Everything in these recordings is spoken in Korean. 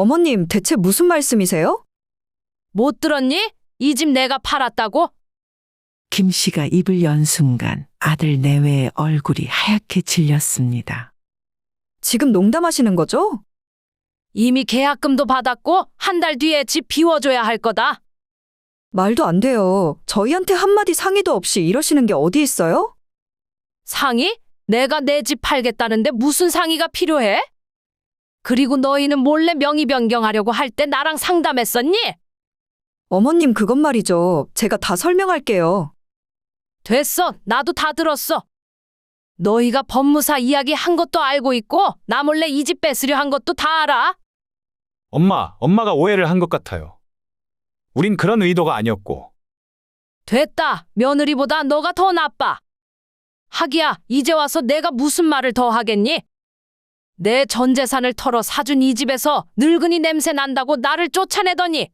어머님, 대체 무슨 말씀이세요? 못 들었니? 이 집 내가 팔았다고? 김 씨가 입을 연 순간 아들 내외의 얼굴이 하얗게 질렸습니다. 지금 농담하시는 거죠? 이미 계약금도 받았고 한 달 뒤에 집 비워줘야 할 거다. 말도 안 돼요. 저희한테 한마디 상의도 없이 이러시는 게 어디 있어요? 상의? 내가 내 집 팔겠다는데 무슨 상의가 필요해? 그리고 너희는 몰래 명의 변경하려고 할 때 나랑 상담했었니? 어머님, 그건 말이죠. 제가 다 설명할게요. 됐어. 나도 다 들었어. 너희가 법무사 이야기 한 것도 알고 있고 나 몰래 이 집 뺏으려 한 것도 다 알아. 엄마가 오해를 한 것 같아요. 우린 그런 의도가 아니었고. 됐다. 며느리보다 너가 더 나빠. 하기야, 이제 와서 내가 무슨 말을 더 하겠니? 내 전 재산을 털어 사준 이 집에서 늙은이 냄새 난다고 나를 쫓아내더니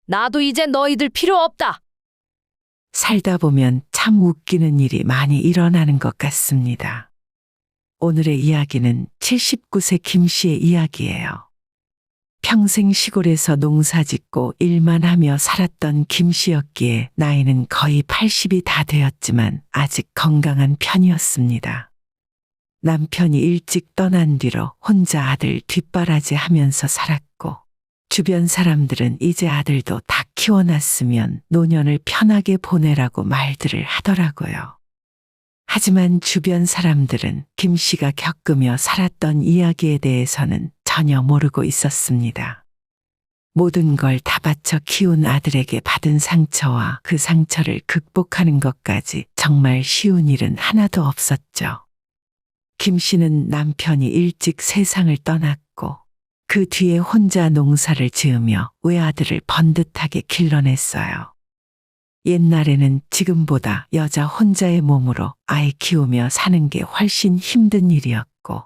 나도 이제 너희들 필요 없다. 살다 보면 참 웃기는 일이 많이 일어나는 것 같습니다. 오늘의 이야기는 79세 김 씨의 이야기예요. 평생 시골에서 농사짓고 일만 하며 살았던 김 씨였기에 나이는 거의 80이 다 되었지만 아직 건강한 편이었습니다. 남편이 일찍 떠난 뒤로 혼자 아들 뒷바라지 하면서 살았고 주변 사람들은 이제 아들도 다 키워놨으면 노년을 편하게 보내라고 말들을 하더라고요. 하지만 주변 사람들은 김 씨가 겪으며 살았던 이야기에 대해서는 전혀 모르고 있었습니다. 모든 걸 다 바쳐 키운 아들에게 받은 상처와 그 상처를 극복하는 것까지 정말 쉬운 일은 하나도 없었죠. 김 씨는 남편이 일찍 세상을 떠났고 그 뒤에 혼자 농사를 지으며 외아들을 번듯하게 길러냈어요. 옛날에는 지금보다 여자 혼자의 몸으로 아이 키우며 사는 게 훨씬 힘든 일이었고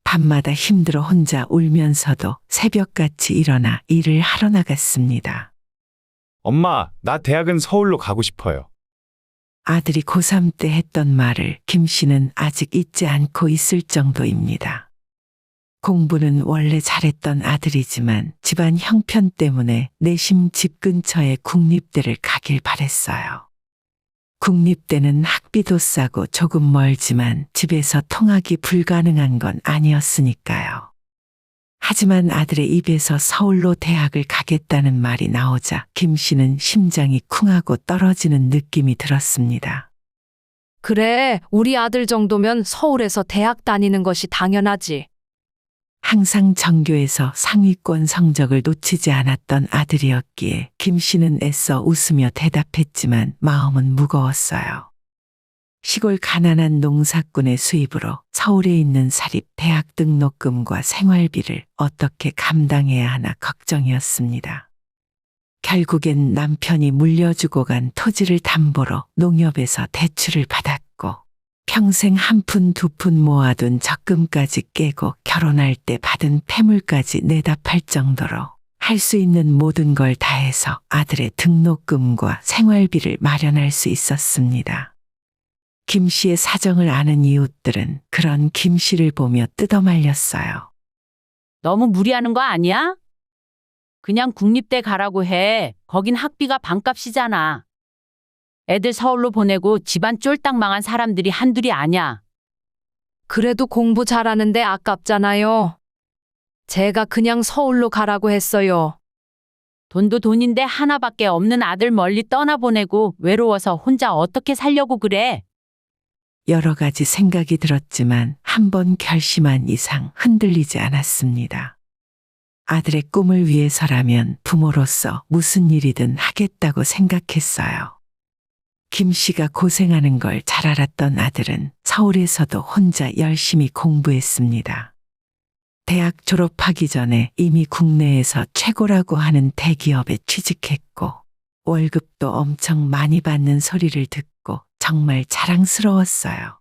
밤마다 힘들어 혼자 울면서도 새벽같이 일어나 일을 하러 나갔습니다. 엄마, 나 대학은 서울로 가고 싶어요. 아들이 고3 때 했던 말을 김 씨는 아직 잊지 않고 있을 정도입니다. 공부는 원래 잘했던 아들이지만 집안 형편 때문에 내심 집 근처의 국립대를 가길 바랬어요. 국립대는 학비도 싸고 조금 멀지만 집에서 통학이 불가능한 건 아니었으니까요. 하지만 아들의 입에서 서울로 대학을 가겠다는 말이 나오자 김 씨는 심장이 쿵하고 떨어지는 느낌이 들었습니다. 그래, 우리 아들 정도면 서울에서 대학 다니는 것이 당연하지. 항상 전교에서 상위권 성적을 놓치지 않았던 아들이었기에 김 씨는 애써 웃으며 대답했지만 마음은 무거웠어요. 시골 가난한 농사꾼의 수입으로 서울에 있는 사립 대학 등록금과 생활비를 어떻게 감당해야 하나 걱정이었습니다. 결국엔 남편이 물려주고 간 토지를 담보로 농협에서 대출을 받았고 평생 한 푼 두 푼 모아둔 적금까지 깨고 결혼할 때 받은 폐물까지 내다 팔 정도로 할 수 있는 모든 걸 다해서 아들의 등록금과 생활비를 마련할 수 있었습니다. 김 씨의 사정을 아는 이웃들은 그런 김 씨를 보며 뜯어말렸어요. 너무 무리하는 거 아니야? 그냥 국립대 가라고 해. 거긴 학비가 반값이잖아. 애들 서울로 보내고 집안 쫄딱 망한 사람들이 한둘이 아냐. 그래도 공부 잘하는데 아깝잖아요. 제가 그냥 서울로 가라고 했어요. 돈도 돈인데 하나밖에 없는 아들 멀리 떠나보내고 외로워서 혼자 어떻게 살려고 그래? 여러 가지 생각이 들었지만 한 번 결심한 이상 흔들리지 않았습니다. 아들의 꿈을 위해서라면 부모로서 무슨 일이든 하겠다고 생각했어요. 김 씨가 고생하는 걸 잘 알았던 아들은 서울에서도 혼자 열심히 공부했습니다. 대학 졸업하기 전에 이미 국내에서 최고라고 하는 대기업에 취직했고 월급도 엄청 많이 받는 소리를 듣고 정말 자랑스러웠어요.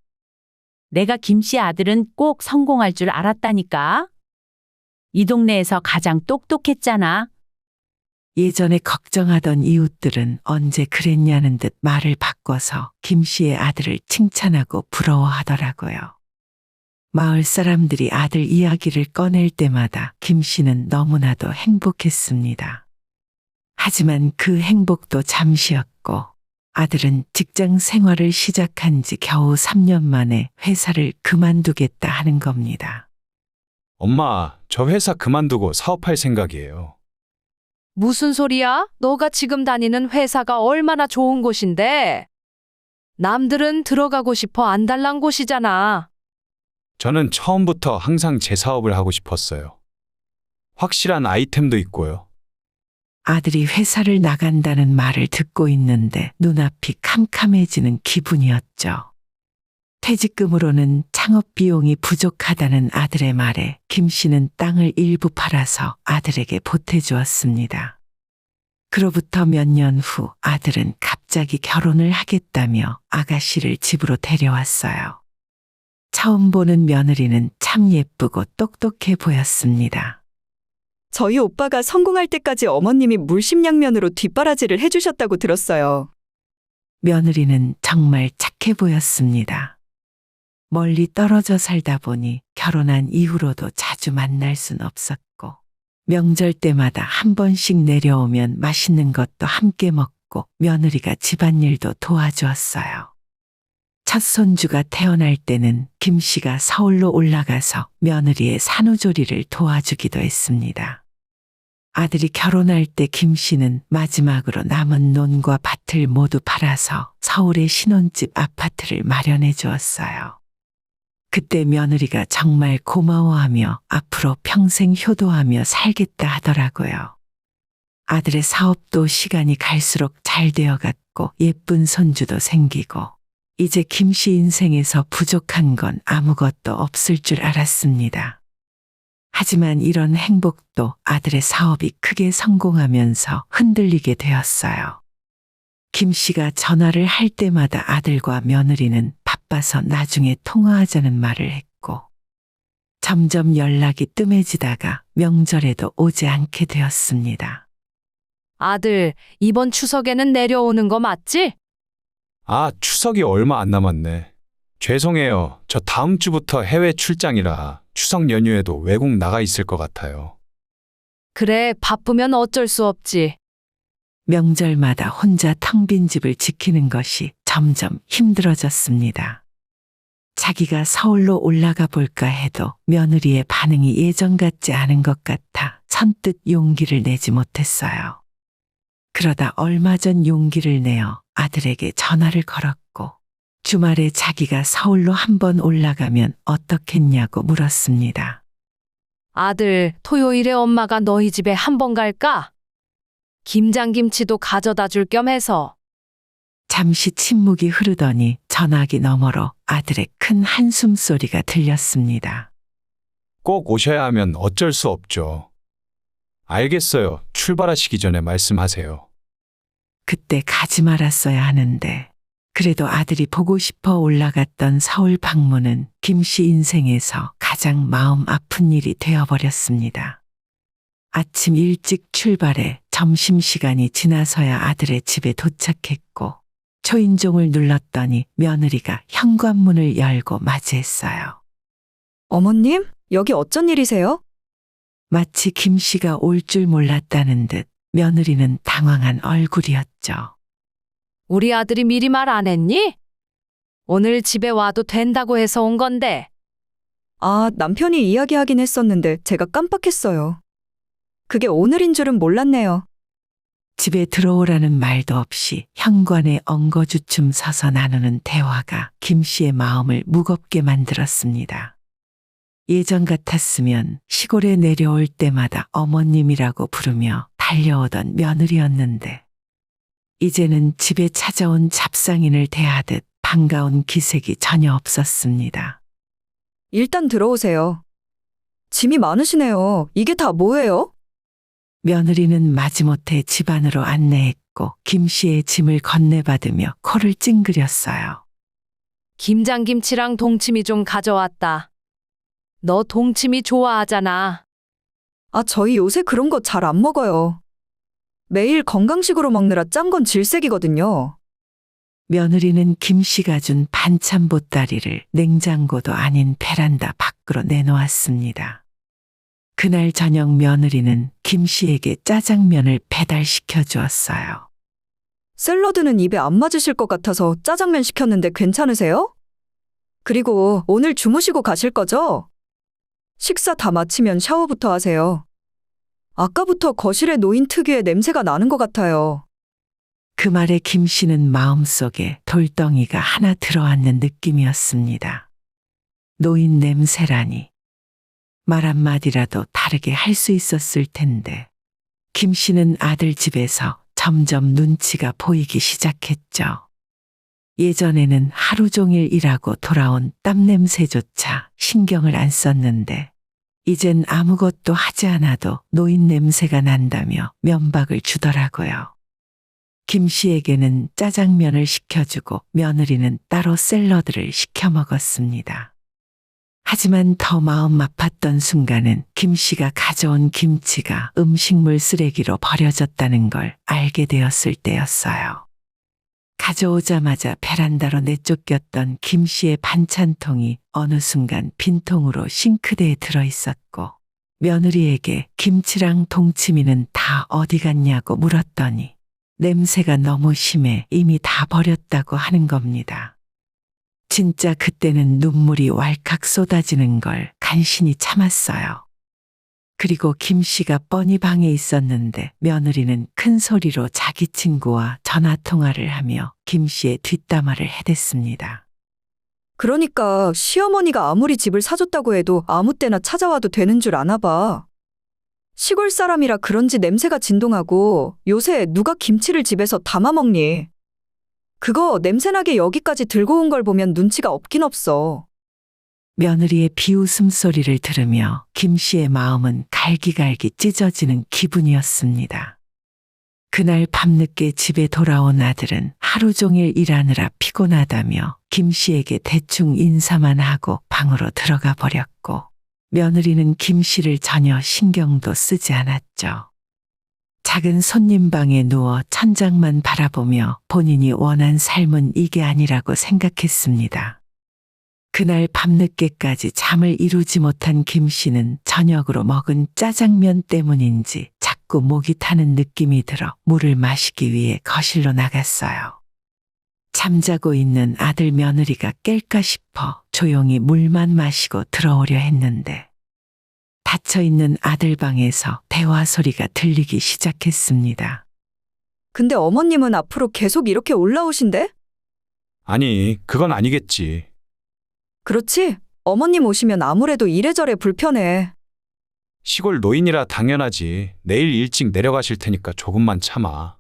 내가 김씨 아들은 꼭 성공할 줄 알았다니까. 이 동네에서 가장 똑똑했잖아. 예전에 걱정하던 이웃들은 언제 그랬냐는 듯 말을 바꿔서 김 씨의 아들을 칭찬하고 부러워하더라고요. 마을 사람들이 아들 이야기를 꺼낼 때마다 김 씨는 너무나도 행복했습니다. 하지만 그 행복도 잠시였고 아들은 직장 생활을 시작한 지 겨우 3년 만에 회사를 그만두겠다 하는 겁니다. 엄마, 저 회사 그만두고 사업할 생각이에요. 무슨 소리야? 너가 지금 다니는 회사가 얼마나 좋은 곳인데? 남들은 들어가고 싶어 안달난 곳이잖아. 저는 처음부터 항상 제 사업을 하고 싶었어요. 확실한 아이템도 있고요. 아들이 회사를 나간다는 말을 듣고 있는데 눈앞이 캄캄해지는 기분이었죠. 퇴직금으로는 창업 비용이 부족하다는 아들의 말에 김 씨는 땅을 일부 팔아서 아들에게 보태주었습니다. 그로부터 몇 년 후 아들은 갑자기 결혼을 하겠다며 아가씨를 집으로 데려왔어요. 처음 보는 며느리는 참 예쁘고 똑똑해 보였습니다. 저희 오빠가 성공할 때까지 어머님이 물심양면으로 뒷바라지를 해주셨다고 들었어요. 며느리는 정말 착해 보였습니다. 멀리 떨어져 살다 보니 결혼한 이후로도 자주 만날 순 없었고 명절 때마다 한 번씩 내려오면 맛있는 것도 함께 먹고 며느리가 집안일도 도와주었어요. 첫 손주가 태어날 때는 김 씨가 서울로 올라가서 며느리의 산후조리를 도와주기도 했습니다. 아들이 결혼할 때 김 씨는 마지막으로 남은 논과 밭을 모두 팔아서 서울의 신혼집 아파트를 마련해 주었어요. 그때 며느리가 정말 고마워하며 앞으로 평생 효도하며 살겠다 하더라고요. 아들의 사업도 시간이 갈수록 잘 되어갔고 예쁜 손주도 생기고 이제 김 씨 인생에서 부족한 건 아무것도 없을 줄 알았습니다. 하지만 이런 행복도 아들의 사업이 크게 성공하면서 흔들리게 되었어요. 김 씨가 전화를 할 때마다 아들과 며느리는 바빠서 나중에 통화하자는 말을 했고 점점 연락이 뜸해지다가 명절에도 오지 않게 되었습니다. 아들, 이번 추석에는 내려오는 거 맞지? 아, 추석이 얼마 안 남았네. 죄송해요. 저 다음 주부터 해외 출장이라 추석 연휴에도 외국 나가 있을 것 같아요. 그래, 바쁘면 어쩔 수 없지. 명절마다 혼자 텅 빈 집을 지키는 것이 점점 힘들어졌습니다. 자기가 서울로 올라가 볼까 해도 며느리의 반응이 예전 같지 않은 것 같아 선뜻 용기를 내지 못했어요. 그러다 얼마 전 용기를 내어 아들에게 전화를 걸었고 주말에 자기가 서울로 한번 올라가면 어떻겠냐고 물었습니다. 아들, 토요일에 엄마가 너희 집에 한번 갈까? 김장김치도 가져다 줄 겸 해서. 잠시 침묵이 흐르더니 전화기 너머로 아들의 큰 한숨 소리가 들렸습니다. 꼭 오셔야 하면 어쩔 수 없죠. 알겠어요. 출발하시기 전에 말씀하세요. 그때 가지 말았어야 하는데 그래도 아들이 보고 싶어 올라갔던 서울 방문은 김 씨 인생에서 가장 마음 아픈 일이 되어버렸습니다. 아침 일찍 출발해 점심시간이 지나서야 아들의 집에 도착했고 초인종을 눌렀더니 며느리가 현관문을 열고 맞이했어요. 어머님, 여기 어쩐 일이세요? 마치 김 씨가 올 줄 몰랐다는 듯 며느리는 당황한 얼굴이었죠. 우리 아들이 미리 말 안 했니? 오늘 집에 와도 된다고 해서 온 건데. 아, 남편이 이야기하긴 했었는데 제가 깜빡했어요. 그게 오늘인 줄은 몰랐네요. 집에 들어오라는 말도 없이 현관에 엉거주춤 서서 나누는 대화가 김 씨의 마음을 무겁게 만들었습니다. 예전 같았으면 시골에 내려올 때마다 어머님이라고 부르며 달려오던 며느리였는데 이제는 집에 찾아온 잡상인을 대하듯 반가운 기색이 전혀 없었습니다. 일단 들어오세요. 짐이 많으시네요. 이게 다 뭐예요? 며느리는 마지못해 집 안으로 안내했고 김 씨의 짐을 건네받으며 코를 찡그렸어요. 김장김치랑 동치미 좀 가져왔다. 너 동치미 좋아하잖아. 아, 저희 요새 그런 거 잘 안 먹어요. 매일 건강식으로 먹느라 짠 건 질색이거든요. 며느리는 김 씨가 준 반찬 보따리를 냉장고도 아닌 베란다 밖으로 내놓았습니다. 그날 저녁 며느리는 김 씨에게 짜장면을 배달시켜 주었어요. 샐러드는 입에 안 맞으실 것 같아서 짜장면 시켰는데 괜찮으세요? 그리고 오늘 주무시고 가실 거죠? 식사 다 마치면 샤워부터 하세요. 아까부터 거실에 놓인 특유의 냄새가 나는 것 같아요. 그 말에 김 씨는 마음속에 돌덩이가 하나 들어앉는 느낌이었습니다. 노인 냄새라니. 말 한마디라도 다르게 할 수 있었을 텐데. 김 씨는 아들 집에서 점점 눈치가 보이기 시작했죠. 예전에는 하루 종일 일하고 돌아온 땀 냄새조차 신경을 안 썼는데 이젠 아무것도 하지 않아도 노인 냄새가 난다며 면박을 주더라고요. 김 씨에게는 짜장면을 시켜주고 며느리는 따로 샐러드를 시켜 먹었습니다. 하지만 더 마음 아팠던 순간은 김 씨가 가져온 김치가 음식물 쓰레기로 버려졌다는 걸 알게 되었을 때였어요. 가져오자마자 베란다로 내쫓겼던 김 씨의 반찬통이 어느 순간 빈통으로 싱크대에 들어있었고 며느리에게 김치랑 동치미는 다 어디 갔냐고 물었더니 냄새가 너무 심해 이미 다 버렸다고 하는 겁니다. 진짜 그때는 눈물이 왈칵 쏟아지는 걸 간신히 참았어요. 그리고 김 씨가 뻔히 방에 있었는데 며느리는 큰 소리로 자기 친구와 전화 통화를 하며 김 씨의 뒷담화를 해댔습니다. 그러니까 시어머니가 아무리 집을 사줬다고 해도 아무 때나 찾아와도 되는 줄 아나 봐. 시골 사람이라 그런지 냄새가 진동하고 요새 누가 김치를 집에서 담아 먹니? 그거 냄새나게 여기까지 들고 온 걸 보면 눈치가 없긴 없어. 며느리의 비웃음 소리를 들으며 김 씨의 마음은 갈기갈기 찢어지는 기분이었습니다. 그날 밤늦게 집에 돌아온 아들은 하루 종일 일하느라 피곤하다며 김 씨에게 대충 인사만 하고 방으로 들어가 버렸고 며느리는 김 씨를 전혀 신경도 쓰지 않았죠. 작은 손님방에 누워 천장만 바라보며 본인이 원한 삶은 이게 아니라고 생각했습니다. 그날 밤늦게까지 잠을 이루지 못한 김 씨는 저녁으로 먹은 짜장면 때문인지 자꾸 목이 타는 느낌이 들어 물을 마시기 위해 거실로 나갔어요. 잠자고 있는 아들 며느리가 깰까 싶어 조용히 물만 마시고 들어오려 했는데 닫혀있는 아들 방에서 대화 소리가 들리기 시작했습니다. 근데 어머님은 앞으로 계속 이렇게 올라오신대? 아니, 그건 아니겠지. 그렇지? 어머님 오시면 아무래도 이래저래 불편해. 시골 노인이라 당연하지. 내일 일찍 내려가실 테니까 조금만 참아.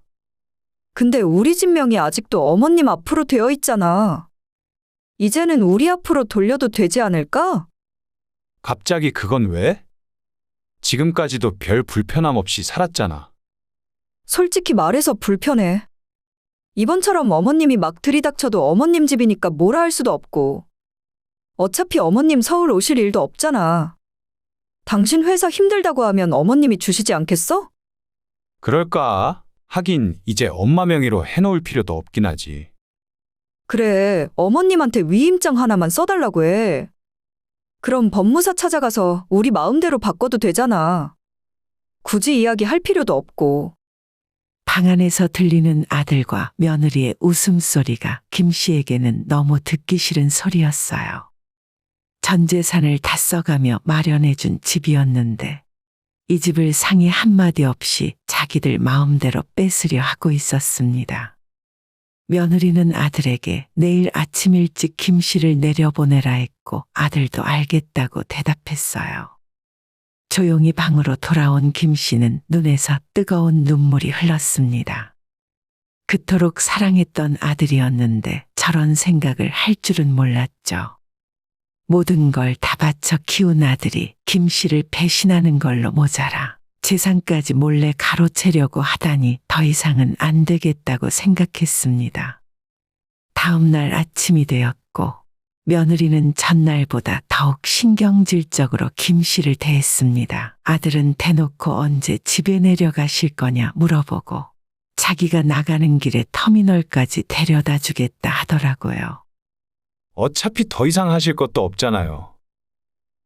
근데 우리 집 명이 아직도 어머님 앞으로 되어 있잖아. 이제는 우리 앞으로 돌려도 되지 않을까? 갑자기 그건 왜? 지금까지도 별 불편함 없이 살았잖아. 솔직히 말해서 불편해. 이번처럼 어머님이 막 들이닥쳐도 어머님 집이니까 뭐라 할 수도 없고. 어차피 어머님 서울 오실 일도 없잖아. 당신 회사 힘들다고 하면 어머님이 주시지 않겠어? 그럴까? 하긴 이제 엄마 명의로 해놓을 필요도 없긴 하지. 그래, 어머님한테 위임장 하나만 써달라고 해. 그럼 법무사 찾아가서 우리 마음대로 바꿔도 되잖아. 굳이 이야기할 필요도 없고. 방 안에서 들리는 아들과 며느리의 웃음소리가 김 씨에게는 너무 듣기 싫은 소리였어요. 전 재산을 다 써가며 마련해준 집이었는데 이 집을 상의 한마디 없이 자기들 마음대로 뺏으려 하고 있었습니다. 며느리는 아들에게 내일 아침 일찍 김 씨를 내려보내라 했고 아들도 알겠다고 대답했어요. 조용히 방으로 돌아온 김 씨는 눈에서 뜨거운 눈물이 흘렀습니다. 그토록 사랑했던 아들이었는데 저런 생각을 할 줄은 몰랐죠. 모든 걸 다 바쳐 키운 아들이 김 씨를 배신하는 걸로 모자라 재산까지 몰래 가로채려고 하다니 더 이상은 안 되겠다고 생각했습니다. 다음 날 아침이 되었고 며느리는 전날보다 더욱 신경질적으로 김 씨를 대했습니다. 아들은 대놓고 언제 집에 내려가실 거냐 물어보고 자기가 나가는 길에 터미널까지 데려다 주겠다 하더라고요. 어차피 더 이상 하실 것도 없잖아요.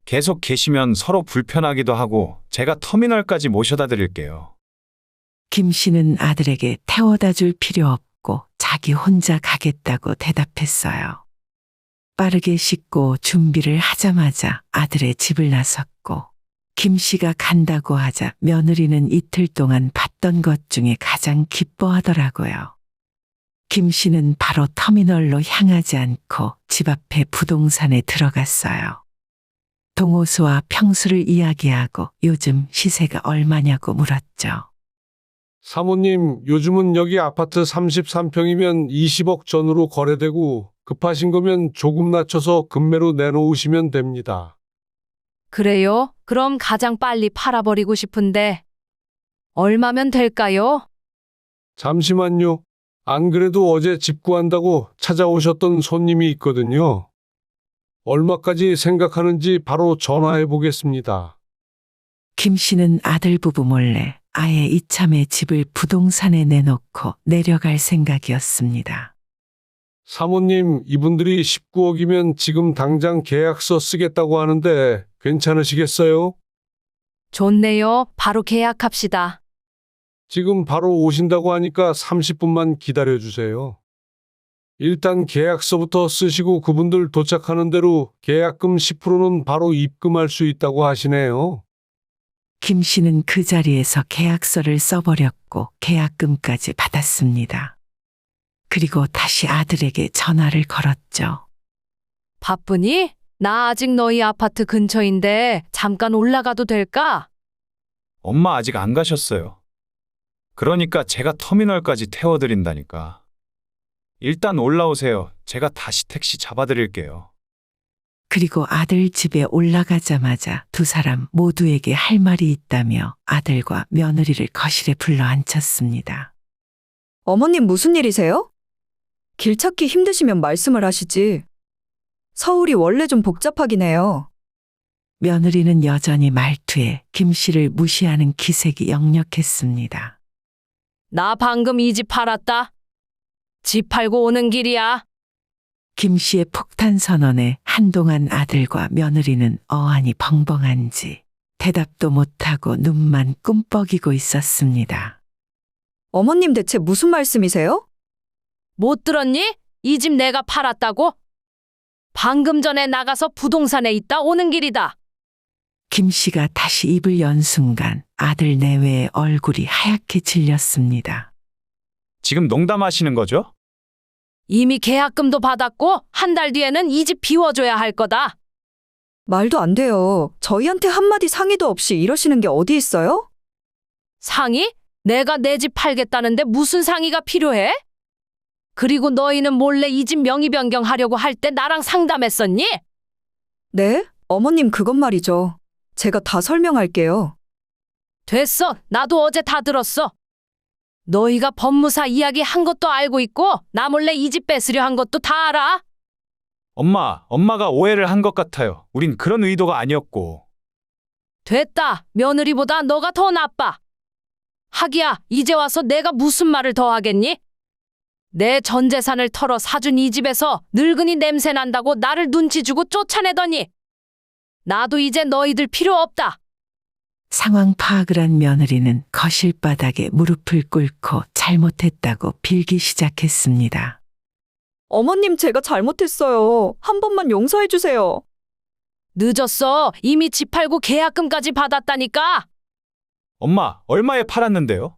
계속 계시면 서로 불편하기도 하고 제가 터미널까지 모셔다 드릴게요. 김 씨는 아들에게 태워다 줄 필요 없고 자기 혼자 가겠다고 대답했어요. 빠르게 씻고 준비를 하자마자 아들의 집을 나섰고 김 씨가 간다고 하자 며느리는 이틀 동안 봤던 것 중에 가장 기뻐하더라고요. 김 씨는 바로 터미널로 향하지 않고 집 앞에 부동산에 들어갔어요. 동호수와 평수를 이야기하고 요즘 시세가 얼마냐고 물었죠. 사모님, 요즘은 여기 아파트 33평이면 20억 전후로 거래되고 급하신 거면 조금 낮춰서 급매로 내놓으시면 됩니다. 그래요? 그럼 가장 빨리 팔아버리고 싶은데 얼마면 될까요? 잠시만요. 안 그래도 어제 집 구한다고 찾아오셨던 손님이 있거든요. 얼마까지 생각하는지 바로 전화해 보겠습니다. 김 씨는 아들 부부 몰래 아예 이참에 집을 부동산에 내놓고 내려갈 생각이었습니다. 사모님, 이분들이 19억이면 지금 당장 계약서 쓰겠다고 하는데 괜찮으시겠어요? 좋네요. 바로 계약합시다. 지금 바로 오신다고 하니까 30분만 기다려주세요. 일단 계약서부터 쓰시고 그분들 도착하는 대로 계약금 10%는 바로 입금할 수 있다고 하시네요. 김 씨는 그 자리에서 계약서를 써버렸고 계약금까지 받았습니다. 그리고 다시 아들에게 전화를 걸었죠. 바쁘니? 나 아직 너희 아파트 근처인데 잠깐 올라가도 될까? 엄마 아직 안 가셨어요. 그러니까 제가 터미널까지 태워드린다니까. 일단 올라오세요. 제가 다시 택시 잡아드릴게요. 그리고 아들 집에 올라가자마자 두 사람 모두에게 할 말이 있다며 아들과 며느리를 거실에 불러 앉혔습니다. 어머님 무슨 일이세요? 길 찾기 힘드시면 말씀을 하시지. 서울이 원래 좀 복잡하긴 해요. 며느리는 여전히 말투에 김 씨를 무시하는 기색이 역력했습니다. 나 방금 이 집 팔았다. 집 팔고 오는 길이야. 김 씨의 폭탄 선언에 한동안 아들과 며느리는 어안이 벙벙한지 대답도 못하고 눈만 꿈뻑이고 있었습니다. 어머님 대체 무슨 말씀이세요? 못 들었니? 이 집 내가 팔았다고? 방금 전에 나가서 부동산에 있다 오는 길이다. 김 씨가 다시 입을 연 순간 아들 내외의 얼굴이 하얗게 질렸습니다. 지금 농담하시는 거죠? 이미 계약금도 받았고 한 달 뒤에는 이 집 비워줘야 할 거다. 말도 안 돼요. 저희한테 한마디 상의도 없이 이러시는 게 어디 있어요? 상의? 내가 내 집 팔겠다는데 무슨 상의가 필요해? 그리고 너희는 몰래 이 집 명의 변경하려고 할 때 나랑 상담했었니? 네? 어머님 그것 말이죠. 제가 다 설명할게요. 됐어. 나도 어제 다 들었어. 너희가 법무사 이야기 한 것도 알고 있고 나 몰래 이 집 뺏으려 한 것도 다 알아. 엄마가 오해를 한 것 같아요. 우린 그런 의도가 아니었고. 됐다. 며느리보다 너가 더 나빠. 하기야, 이제 와서 내가 무슨 말을 더 하겠니? 내 전 재산을 털어 사준 이 집에서 늙은이 냄새 난다고 나를 눈치 주고 쫓아내더니 나도 이제 너희들 필요 없다. 상황 파악을 한 며느리는 거실 바닥에 무릎을 꿇고 잘못했다고 빌기 시작했습니다. 어머님 제가 잘못했어요. 한 번만 용서해 주세요. 늦었어. 이미 집 팔고 계약금까지 받았다니까. 엄마, 얼마에 팔았는데요?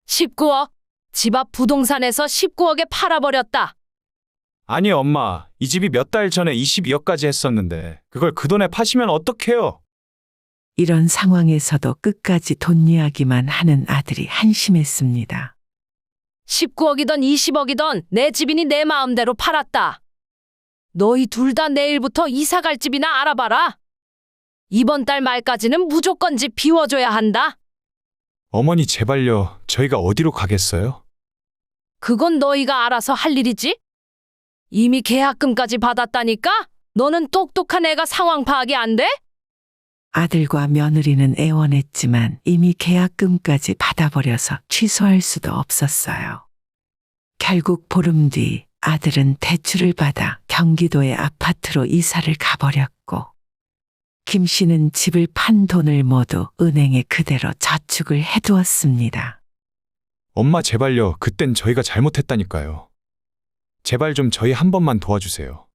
19억. 집 앞 부동산에서 19억에 팔아버렸다. 아니, 엄마. 이 집이 몇 달 전에 22억까지 했었는데 그걸 그 돈에 파시면 어떡해요? 이런 상황에서도 끝까지 돈 이야기만 하는 아들이 한심했습니다. 19억이던 20억이던 내 집이니 내 마음대로 팔았다. 너희 둘 다 내일부터 이사 갈 집이나 알아봐라. 이번 달 말까지는 무조건 집 비워줘야 한다. 어머니 제발요. 저희가 어디로 가겠어요? 그건 너희가 알아서 할 일이지. 이미 계약금까지 받았다니까? 너는 똑똑한 애가 상황 파악이 안 돼? 아들과 며느리는 애원했지만 이미 계약금까지 받아버려서 취소할 수도 없었어요. 결국 보름 뒤 아들은 대출을 받아 경기도의 아파트로 이사를 가버렸고 김 씨는 집을 판 돈을 모두 은행에 그대로 저축을 해두었습니다. 엄마 제발요. 그땐 저희가 잘못했다니까요. 제발 좀 저희 한 번만 도와주세요.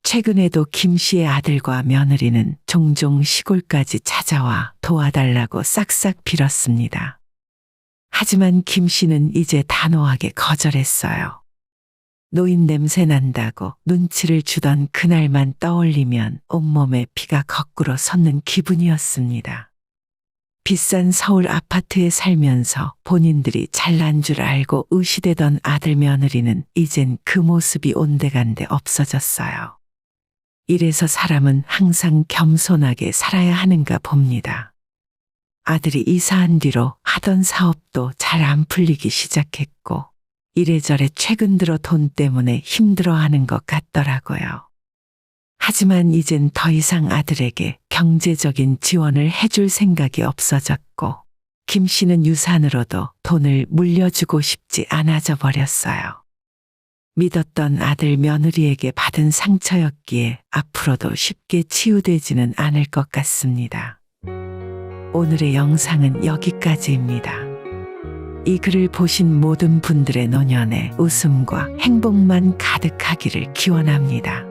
최근에도 김 씨의 아들과 며느리는 종종 시골까지 찾아와 도와달라고 싹싹 빌었습니다. 하지만 김 씨는 이제 단호하게 거절했어요. 노인 냄새 난다고 눈치를 주던 그날만 떠올리면 온몸에 피가 거꾸로 솟는 기분이었습니다. 비싼 서울 아파트에 살면서 본인들이 잘난 줄 알고 의시되던 아들 며느리는 이젠 그 모습이 온데간데 없어졌어요. 이래서 사람은 항상 겸손하게 살아야 하는가 봅니다. 아들이 이사한 뒤로 하던 사업도 잘 안 풀리기 시작했고 이래저래 최근 들어 돈 때문에 힘들어하는 것 같더라고요. 하지만 이젠 더 이상 아들에게 경제적인 지원을 해줄 생각이 없어졌고 김 씨는 유산으로도 돈을 물려주고 싶지 않아져 버렸어요. 믿었던 아들 며느리에게 받은 상처였기에 앞으로도 쉽게 치유되지는 않을 것 같습니다. 오늘의 영상은 여기까지입니다. 이 글을 보신 모든 분들의 노년에 웃음과 행복만 가득하기를 기원합니다.